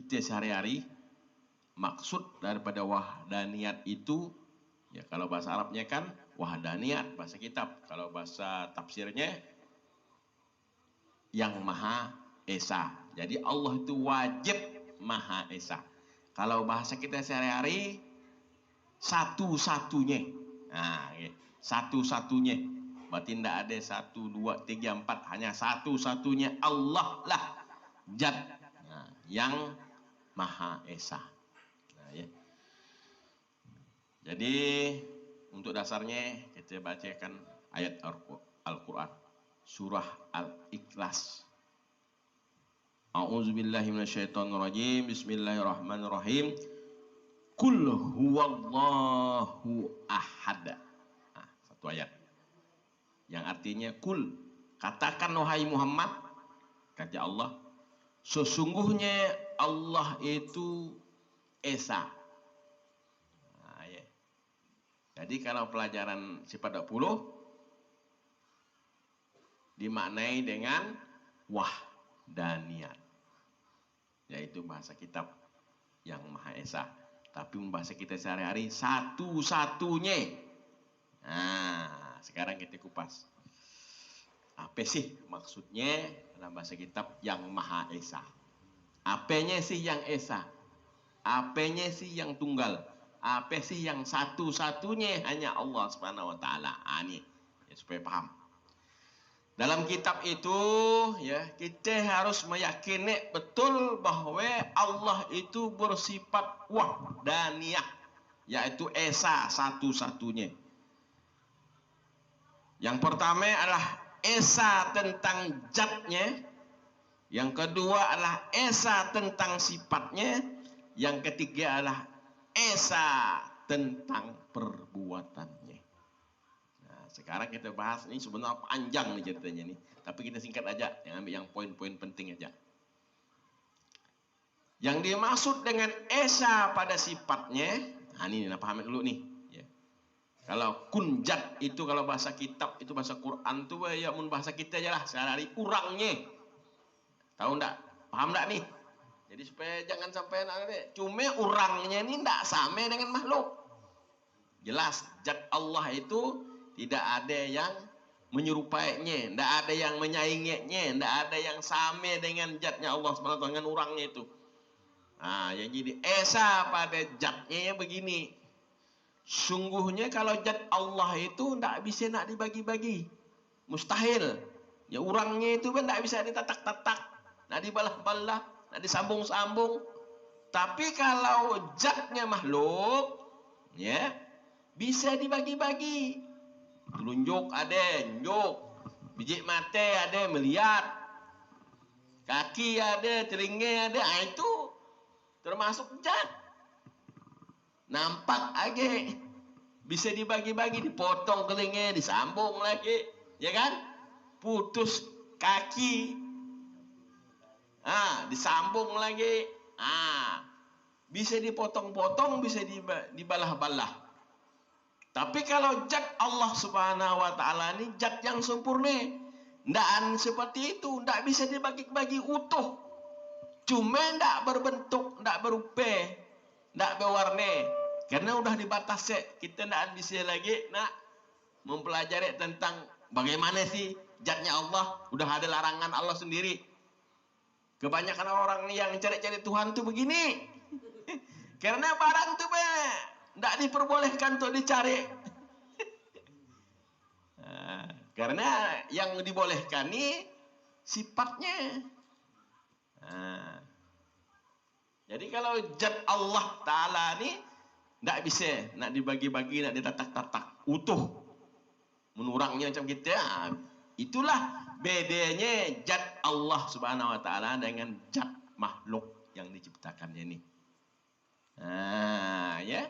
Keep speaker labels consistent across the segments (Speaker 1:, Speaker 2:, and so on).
Speaker 1: kita sehari-hari. Maksud daripada wahdaniyat itu, ya kalau bahasa Arabnya kan wahdaniyat, bahasa kitab. Kalau bahasa tafsirnya yang Maha Esa. Jadi Allah itu wajib Maha Esa. Kalau bahasa kita sehari-hari, satu-satunya. Nah, ya. Satu-satunya. Berarti tidak ada 1, 2, 3, 4. Hanya satu-satunya Allah lah. Zat yang Maha Esa. Nah, ya. Jadi untuk dasarnya kita bacakan ayat Al-Quran. Surah Al-Ikhlas. A'udzubillahi minasyaitonirrajim. Bismillahirrahmanirrahim. Qul huwallahu ahad. Nah, satu ayat. Yang artinya kul, katakan wahai Muhammad, kata Allah, sesungguhnya Allah itu Esa. Nah, ya. Jadi kalau pelajaran sifat 20 dimaknai dengan wahdaniyat, yaitu bahasa kitab yang Maha Esa. Tapi bahasa kita sehari-hari satu-satunya. Nah, sekarang kita kupas. Apa sih maksudnya dalam bahasa kitab yang Maha Esa? Apanya sih yang Esa? Apanya sih yang tunggal? Apa sih yang satu-satunya hanya Allah Subhanahu wa taala? Ini ya, supaya paham. Dalam kitab itu ya, kita harus meyakini betul bahwa Allah itu bersifat wahdaniyah, yaitu Esa, satu-satunya. Yang pertama adalah Esa tentang zatnya, yang kedua adalah Esa tentang sifatnya, yang ketiga adalah Esa tentang perbuatannya. Sekarang kita bahas, ini sebenarnya panjang nih ceritanya nih, tapi kita singkat aja, yang ambil yang poin-poin penting aja. Yang dimaksud dengan Esa pada sifatnya, nah ini paham dulu nih. Ya. Kalau kunjat itu kalau bahasa kitab itu bahasa Quran tuh ya mun bahasa kita aja lah sehari-hari kurangnya. Tahu enggak? Paham enggak nih? Jadi supaya jangan sampai nanti cuma urangnya ini enggak sama dengan makhluk. Jelas zat Allah itu tidak ada yang menyerupainya, tidak ada yang menyainginya, tidak ada yang sama dengan zatnya Allah SWT, dengan orangnya itu. Nah, yang jadi Esa pada zatnya begini. Sungguhnya kalau zat Allah itu tidak bisa nak dibagi-bagi. Mustahil. Ya orangnya itu kan tidak bisa ditatak-tatak, tidak dibalah-balah, tidak disambung-sambung. Tapi kalau zatnya makhluk, ya bisa dibagi-bagi. Telunjuk ada, nunjuk. Biji mata ada, melihat. Kaki ada, telinga ada. Itu termasuk zat. Nampak aja. Bisa dibagi-bagi, dipotong telinga, disambung lagi. Ya kan? Putus kaki. Disambung lagi. Bisa dipotong-potong, bisa dibalah-balah. Tapi kalau zat Allah Subhanahu wa taala ini zat yang sempurna. Tidak seperti itu, tidak bisa dibagi-bagi utuh. Cuma tidak berbentuk, tidak berupa, tidak berwarna. Karena sudah dibatasi, kita tidak bisa lagi nak mempelajari tentang bagaimana sih zatnya Allah. Sudah ada larangan Allah sendiri. Kebanyakan orang yang cari-cari Tuhan itu begini. Karena barang itu tidak diperbolehkan untuk dicari. Karena yang dibolehkan ini sifatnya. Jadi kalau zat Allah Ta'ala ini tidak bisa nak dibagi-bagi, nak ditatak-tatak utuh. Menurangnya macam kita. Itulah bedanya zat Allah Subhanahu wa taala dengan zat makhluk yang diciptakannya ini. Ya.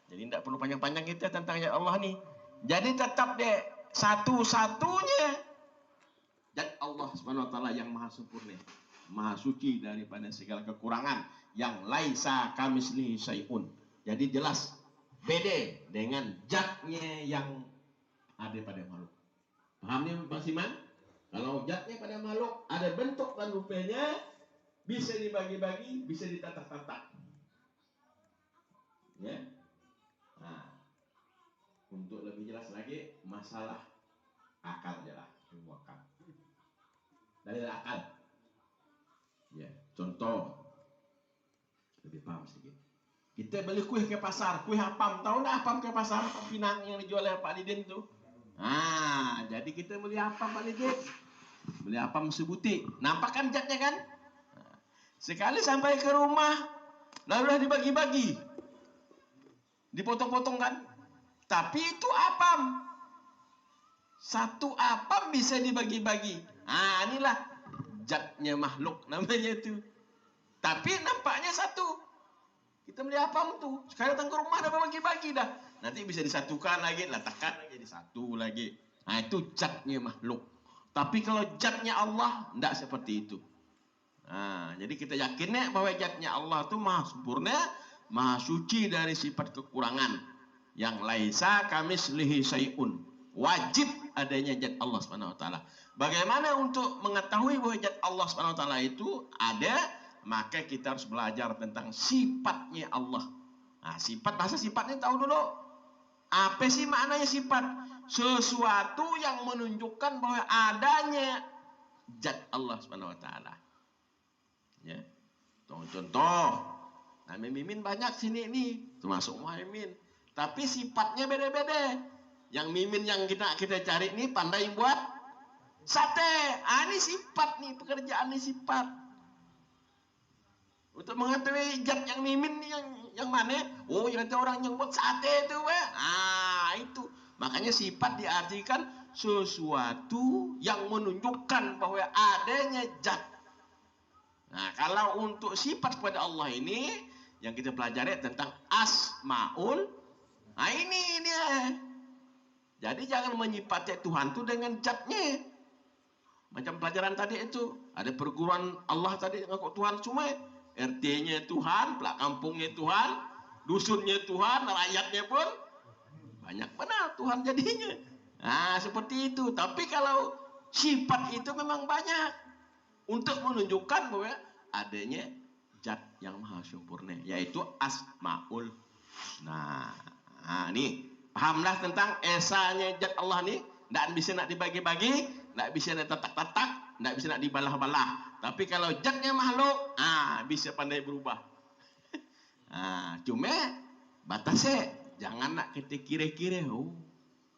Speaker 1: Jadi tidak perlu panjang-panjang kita tentang zat Allah nih. Jadi tetap deh satu-satunya zat Allah Subhanahu wa taala yang maha sempurna, maha suci daripada segala kekurangan, yang laisa kamislihi syai'un. Jadi jelas beda dengan zatnya yang ada pada makhluk. Paham nih Bang Siman? Kalau zatnya pada makhluk ada bentuk dan rupanya, bisa dibagi-bagi, bisa ditata-tata. Ya. Nah, untuk lebih jelas lagi masalah akal jelas, ilmu akal. Dari akal. Ya, contoh lebih paham sedikit. Kita beli kue ke pasar, kue apam, tahu nggak apam ke pasar? Pinang yang dijual oleh Pak Didin tuh. Nah, jadi kita beli apam Pak Didin, beli apam sebutik. Nampak kan jatnya kan? Nah, sekali sampai ke rumah, lalu udah dibagi-bagi, dipotong-potong kan? Tapi itu apam, satu apam bisa dibagi-bagi. Nah, inilah jatnya makhluk namanya itu. Tapi nampaknya satu. Kita beli apam tuh, sekali datang ke rumah udah bagi-bagi dah. Nanti bisa disatukan lagi, letakkan lagi jadi satu lagi. Nah, itu zatnya makhluk. Tapi kalau zatnya Allah, tidak seperti itu. Nah, jadi kita yakinnya bahwa zatnya Allah itu maha sempurna, maha suci dari sifat kekurangan. Yang laisa kamislihi syai'un. Wajib adanya zat Allah SWT. Bagaimana untuk mengetahui bahwa zat Allah SWT itu ada? Maka kita harus belajar tentang sifatnya Allah. Nah, sifat, bahasa sifatnya tahu dulu. Apa sih maknanya sifat? Sesuatu yang menunjukkan bahwa adanya zat Allah SWT. Ya. Contoh, nah, mimin banyak sini nih, termasuk Muhaimin. Tapi sifatnya beda-beda. Yang mimin yang kita cari nih pandai buat sate. Ah, ini sifat nih, pekerjaan ini sifat. Untuk mengetahui zat yang mimin yang mana? Oh, yang ada orang yang buat sate itu, ah, itu. Makanya sifat diartikan sesuatu yang menunjukkan bahwa adanya zat. Nah, kalau untuk sifat kepada Allah ini yang kita pelajari tentang asmaul. Nah, ini dia. Jadi jangan menyifati Tuhan itu dengan zatnya. Macam pelajaran tadi itu, ada perguruan Allah tadi ngaku Tuhan semua. RT-nya Tuhan, pelak kampungnya Tuhan, dusunnya Tuhan, rakyatnya pun banyak benar Tuhan jadinya. Nah, seperti itu. Tapi kalau sifat itu memang banyak untuk menunjukkan bahwa adanya zat yang maha sempurna, yaitu asmaul. Nah, ini pahamlah tentang esanya zat Allah nih. Tidak bisa nak dibagi-bagi, tidak bisa nak tatak-tatak, tidak bisa nak dibalah-balah. Tapi kalau zatnya makhluk, bisa pandai berubah. Cuma batasnya jangan nak kita kira-kira, oh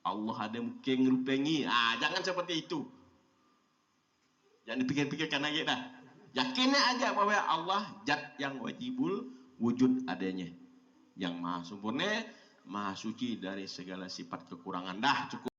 Speaker 1: Allah ada mungkin ngerupengi. Jangan seperti itu. Jangan dipikir-pikirkan lagi dah. Yakinnya aja bahwa Allah zat yang wajibul wujud adanya, yang maha sempurna, maha suci dari segala sifat kekurangan. Dah cukup.